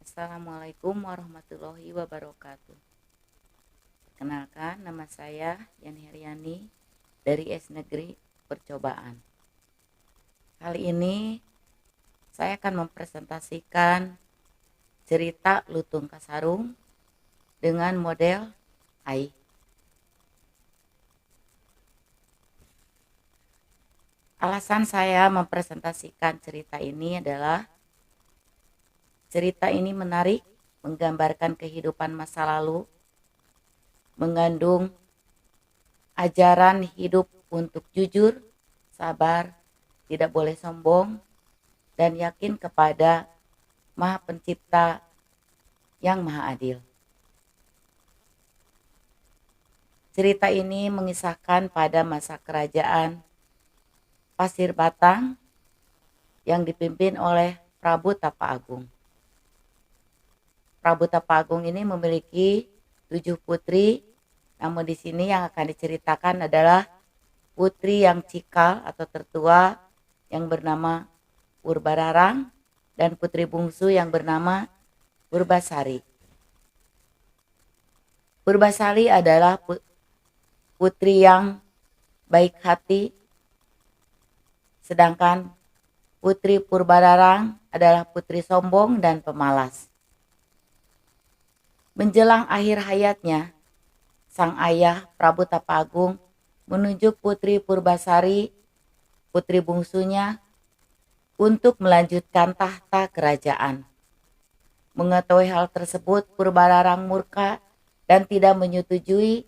Assalamualaikum warahmatullahi wabarakatuh. Kenalkan, nama saya Yani Heriani dari S Negeri Percobaan. Kali ini saya akan mempresentasikan cerita Lutung Kasarung dengan model AI. Alasan saya mempresentasikan cerita ini adalah cerita ini menarik, menggambarkan kehidupan masa lalu, mengandung ajaran hidup untuk jujur, sabar, tidak boleh sombong, dan yakin kepada Maha Pencipta yang Maha Adil. Cerita ini mengisahkan pada masa kerajaan Pasir Batang yang dipimpin oleh Prabu Tapaagung. Prabu Tapaagung ini memiliki 7 putri, namun di sini yang akan diceritakan adalah putri yang cikal atau tertua yang bernama Purbararang dan putri bungsu yang bernama Purbasari. Purbasari adalah putri yang baik hati, sedangkan putri Purbararang adalah putri sombong dan pemalas. Menjelang akhir hayatnya, sang ayah Prabu Tapaagung menunjuk putri Purbasari, putri bungsunya, untuk melanjutkan tahta kerajaan. Mengetahui hal tersebut, Purbararang murka dan tidak menyetujui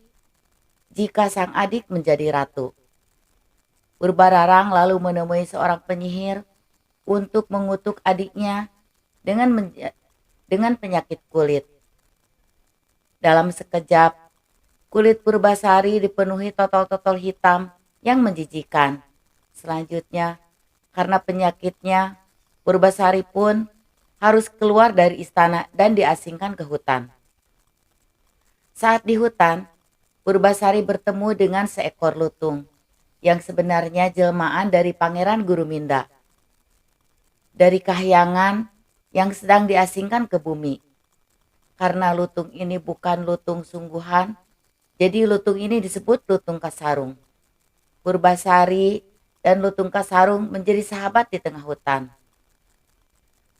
jika sang adik menjadi ratu. Purbararang lalu menemui seorang penyihir untuk mengutuk adiknya dengan penyakit kulit. Dalam sekejap, kulit Purbasari dipenuhi totol-totol hitam yang menjijikan. Selanjutnya, karena penyakitnya, Purbasari pun harus keluar dari istana dan diasingkan ke hutan. Saat di hutan, Purbasari bertemu dengan seekor lutung yang sebenarnya jelmaan dari Pangeran Guruminda, dari kahyangan yang sedang diasingkan ke bumi. Karena lutung ini bukan lutung sungguhan, jadi lutung ini disebut Lutung Kasarung. Purbasari dan Lutung Kasarung menjadi sahabat di tengah hutan.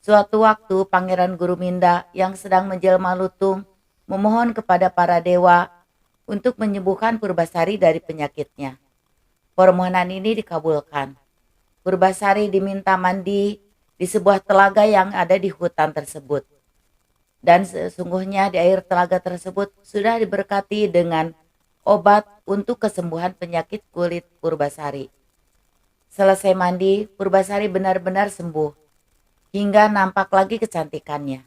Suatu waktu Pangeran Guruminda yang sedang menjelma lutung memohon kepada para dewa untuk menyembuhkan Purbasari dari penyakitnya. Permohonan ini dikabulkan. Purbasari diminta mandi di sebuah telaga yang ada di hutan tersebut. Dan sesungguhnya di air telaga tersebut sudah diberkati dengan obat untuk kesembuhan penyakit kulit Purbasari. Selesai mandi, Purbasari benar-benar sembuh, hingga nampak lagi kecantikannya.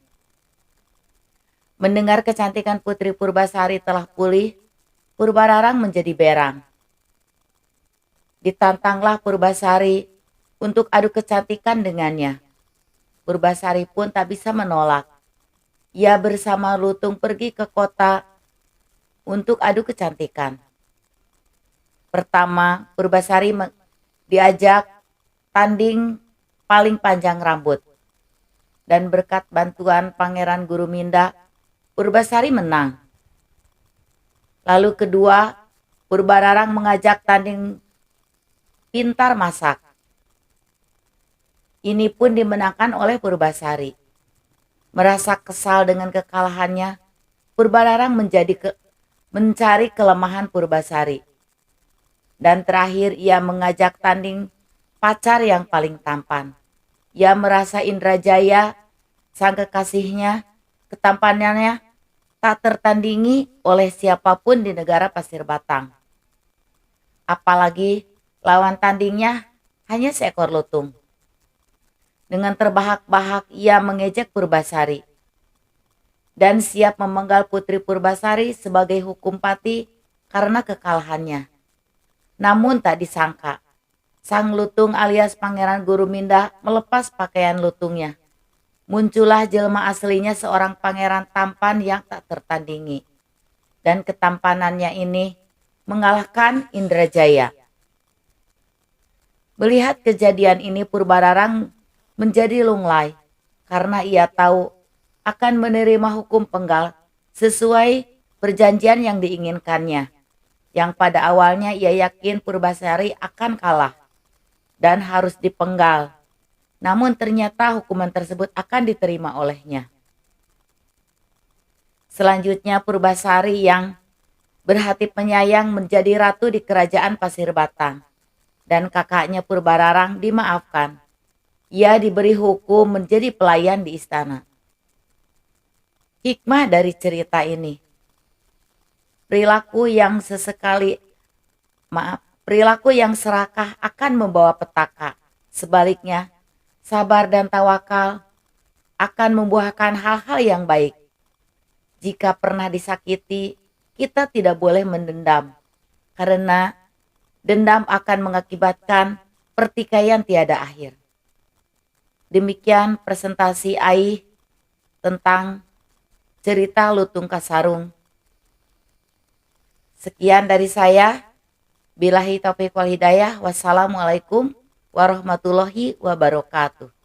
Mendengar kecantikan putri Purbasari telah pulih, Purbararang menjadi berang. Ditantanglah Purbasari untuk adu kecantikan dengannya. Purbasari pun tak bisa menolak. Ia bersama lutung pergi ke kota untuk adu kecantikan. Pertama, Purbasari diajak tanding paling panjang rambut. Dan berkat bantuan Pangeran Guruminda, Purbasari menang. Lalu kedua, Purbararang mengajak tanding pintar masak. Ini pun dimenangkan oleh Purbasari. Merasa kesal dengan kekalahannya, Purbararang mencari kelemahan Purbasari. Dan terakhir ia mengajak tanding pacar yang paling tampan. Ia merasa Indrajaya, sang kekasihnya, ketampanannya tak tertandingi oleh siapapun di negara Pasir Batang. Apalagi lawan tandingnya hanya seekor lutung. Dengan terbahak-bahak ia mengejek Purbasari dan siap memenggal putri Purbasari sebagai hukum pati karena kekalahannya. Namun tak disangka, sang lutung alias Pangeran Guruminda melepas pakaian lutungnya. Muncullah jelma aslinya seorang pangeran tampan yang tak tertandingi. Dan ketampanannya ini mengalahkan Indrajaya. Melihat kejadian ini Purbararang menjadi lunglai karena ia tahu akan menerima hukum penggal sesuai perjanjian yang diinginkannya, yang pada awalnya ia yakin Purbasari akan kalah dan harus dipenggal. Namun ternyata hukuman tersebut akan diterima olehnya. Selanjutnya Purbasari yang berhati penyayang menjadi ratu di kerajaan Pasir Batang. Dan kakaknya Purbararang dimaafkan. Ia diberi hukum menjadi pelayan di istana. Hikmah dari cerita ini. Perilaku yang serakah akan membawa petaka. Sebaliknya, sabar dan tawakal akan membuahkan hal-hal yang baik. Jika pernah disakiti, kita tidak boleh mendendam, karena dendam akan mengakibatkan pertikaian tiada akhir. Demikian presentasi Ai tentang cerita Lutung Kasarung. Sekian dari saya. Billahi taufiq wal hidayah. Wassalamualaikum warahmatullahi wabarakatuh.